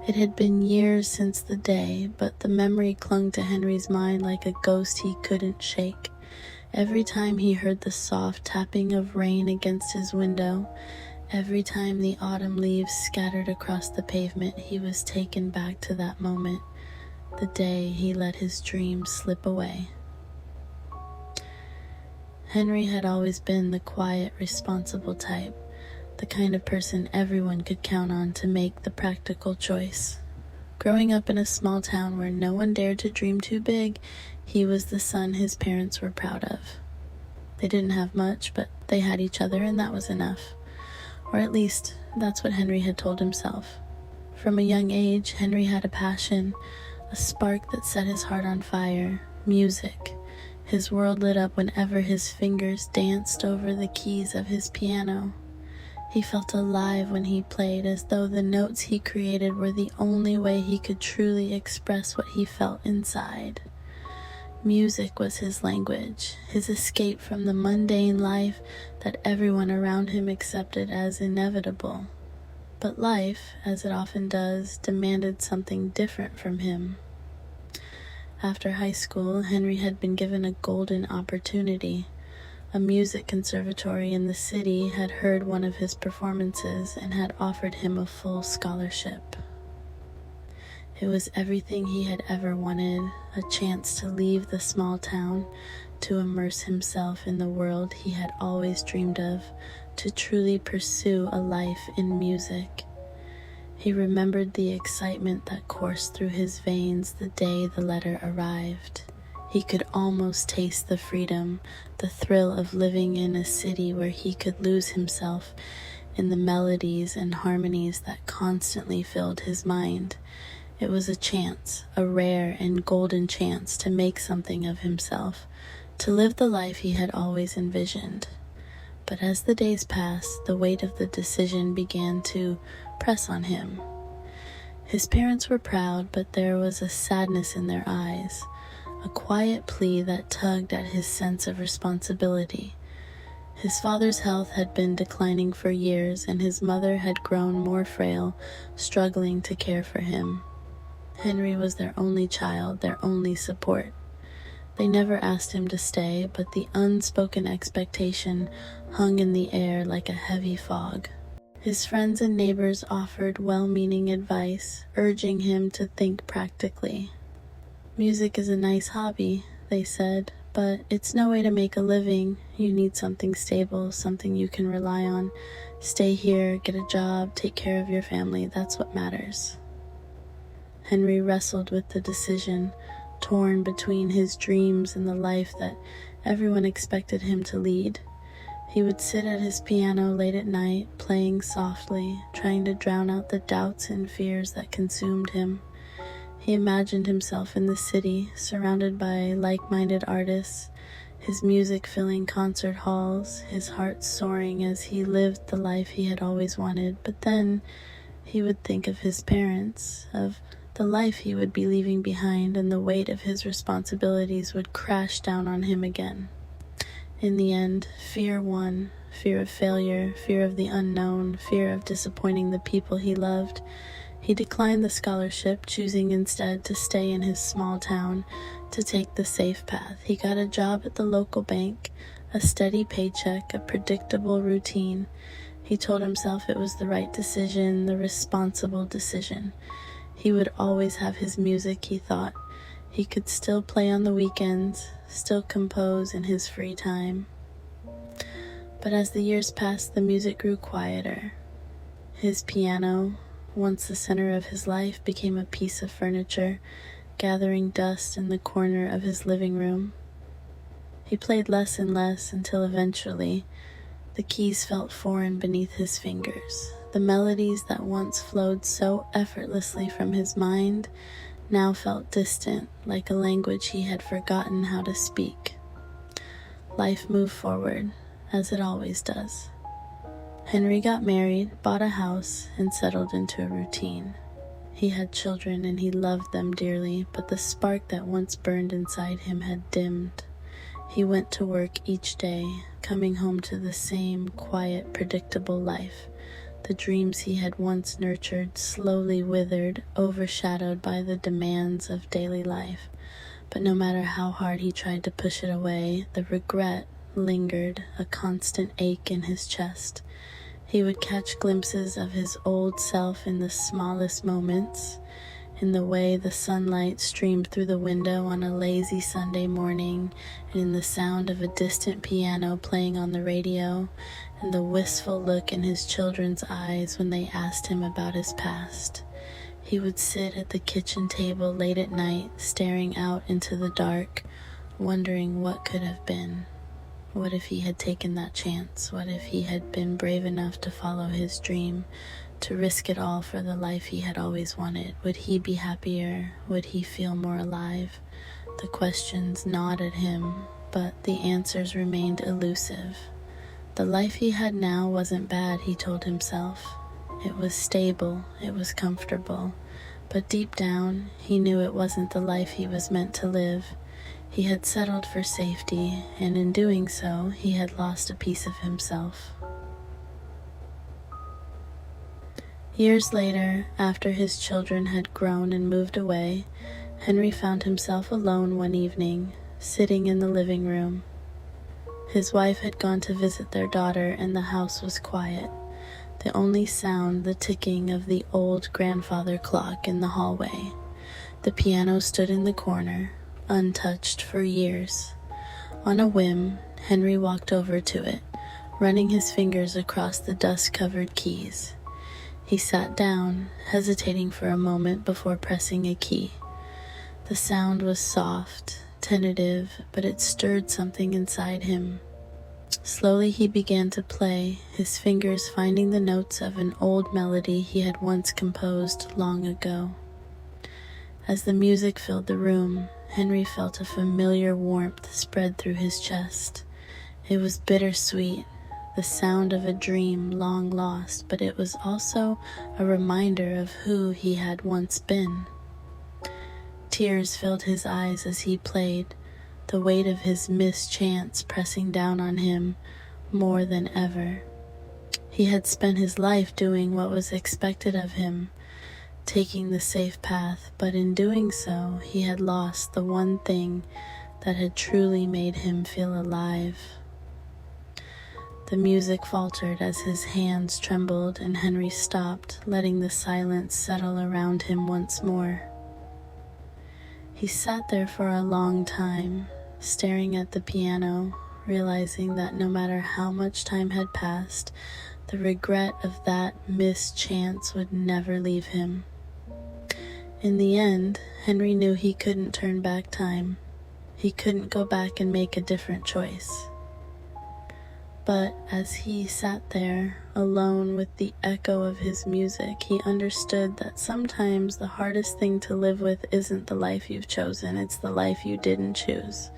It had been years since the day, but the memory clung to Henry's mind like a ghost he couldn't shake. Every time he heard the soft tapping of rain against his window, every time the autumn leaves scattered across the pavement, he was taken back to that moment, the day he let his dreams slip away. Henry had always been the quiet, responsible type, the kind of person everyone could count on to make the practical choice. Growing up in a small town where no one dared to dream too big, he was the son his parents were proud of. They didn't have much, but they had each other, and that was enough. Or at least, that's what Henry had told himself. From a young age, Henry had a passion, a spark that set his heart on fire: music. His world lit up whenever his fingers danced over the keys of his piano. He felt alive when he played, as though the notes he created were the only way he could truly express what he felt inside. Music was his language, his escape from the mundane life that everyone around him accepted as inevitable. But life, as it often does, demanded something different from him. After high school, Henry had been given a golden opportunity. A music conservatory in the city had heard one of his performances and had offered him a full scholarship. It was everything he had ever wanted, a chance to leave the small town, to immerse himself in the world he had always dreamed of, to truly pursue a life in music. He remembered the excitement that coursed through his veins the day the letter arrived. He could almost taste the freedom, the thrill of living in a city where he could lose himself in the melodies and harmonies that constantly filled his mind. It was a chance, a rare and golden chance to make something of himself, to live the life he had always envisioned. But as the days passed, the weight of the decision began to press on him. His parents were proud, but there was a sadness in their eyes, a quiet plea that tugged at his sense of responsibility. His father's health had been declining for years, and his mother had grown more frail, struggling to care for him. Henry was their only child, their only support. They never asked him to stay, but the unspoken expectation hung in the air like a heavy fog. His friends and neighbors offered well-meaning advice, urging him to think practically. "Music is a nice hobby," they said, "but it's no way to make a living. You need something stable, something you can rely on. Stay here, get a job, take care of your family. That's what matters." Henry wrestled with the decision, torn between his dreams and the life that everyone expected him to lead. He would sit at his piano late at night, playing softly, trying to drown out the doubts and fears that consumed him. He imagined himself in the city, surrounded by like-minded artists, his music filling concert halls, his heart soaring as he lived the life he had always wanted. But then he would think of his parents, of the life he would be leaving behind, and the weight of his responsibilities would crash down on him again. In the end, fear won. Fear of failure, fear of the unknown, fear of disappointing the people he loved. He declined the scholarship, choosing instead to stay in his small town, to take the safe path. He got a job at the local bank, a steady paycheck, a predictable routine. He told himself it was the right decision, the responsible decision. He would always have his music, he thought. He could still play on the weekends, still compose in his free time. But as the years passed, the music grew quieter. His piano, once the center of his life, became a piece of furniture, gathering dust in the corner of his living room. He played less and less until eventually the keys felt foreign beneath his fingers. The melodies that once flowed so effortlessly from his mind now felt distant, like a language he had forgotten how to speak. Life moved forward, as it always does. Henry got married, bought a house, and settled into a routine. He had children and he loved them dearly, but the spark that once burned inside him had dimmed. He went to work each day, coming home to the same quiet, predictable life. The dreams he had once nurtured slowly withered, overshadowed by the demands of daily life. But no matter how hard he tried to push it away, the regret lingered, a constant ache in his chest. He would catch glimpses of his old self in the smallest moments, in the way the sunlight streamed through the window on a lazy Sunday morning, and in the sound of a distant piano playing on the radio, and the wistful look in his children's eyes when they asked him about his past. He would sit at the kitchen table late at night, staring out into the dark, wondering what could have been. What if he had taken that chance? What if he had been brave enough to follow his dream, to risk it all for the life he had always wanted? Would he be happier? Would he feel more alive? The questions gnawed at him, but the answers remained elusive. The life he had now wasn't bad, he told himself. It was stable, it was comfortable, but deep down, he knew it wasn't the life he was meant to live. He had settled for safety, and in doing so, he had lost a piece of himself. Years later, after his children had grown and moved away, Henry found himself alone one evening, sitting in the living room. His wife had gone to visit their daughter, and the house was quiet. The only sound, the ticking of the old grandfather clock in the hallway. The piano stood in the corner, untouched for years. On a whim, Henry walked over to it, running his fingers across the dust-covered keys. He sat down, hesitating for a moment before pressing a key. The sound was soft, tentative, but it stirred something inside him. Slowly he began to play, his fingers finding the notes of an old melody he had once composed long ago. As the music filled the room, Henry felt a familiar warmth spread through his chest. It was bittersweet, the sound of a dream long lost, but it was also a reminder of who he had once been. Tears filled his eyes as he played, the weight of his mischance pressing down on him more than ever. He had spent his life doing what was expected of him, taking the safe path, but in doing so, he had lost the one thing that had truly made him feel alive. The music faltered as his hands trembled, and Henry stopped, letting the silence settle around him once more. He sat there for a long time, staring at the piano, realizing that no matter how much time had passed, the regret of that missed chance would never leave him. In the end, Henry knew he couldn't turn back time. He couldn't go back and make a different choice. But as he sat there, alone with the echo of his music, he understood that sometimes the hardest thing to live with isn't the life you've chosen, it's the life you didn't choose.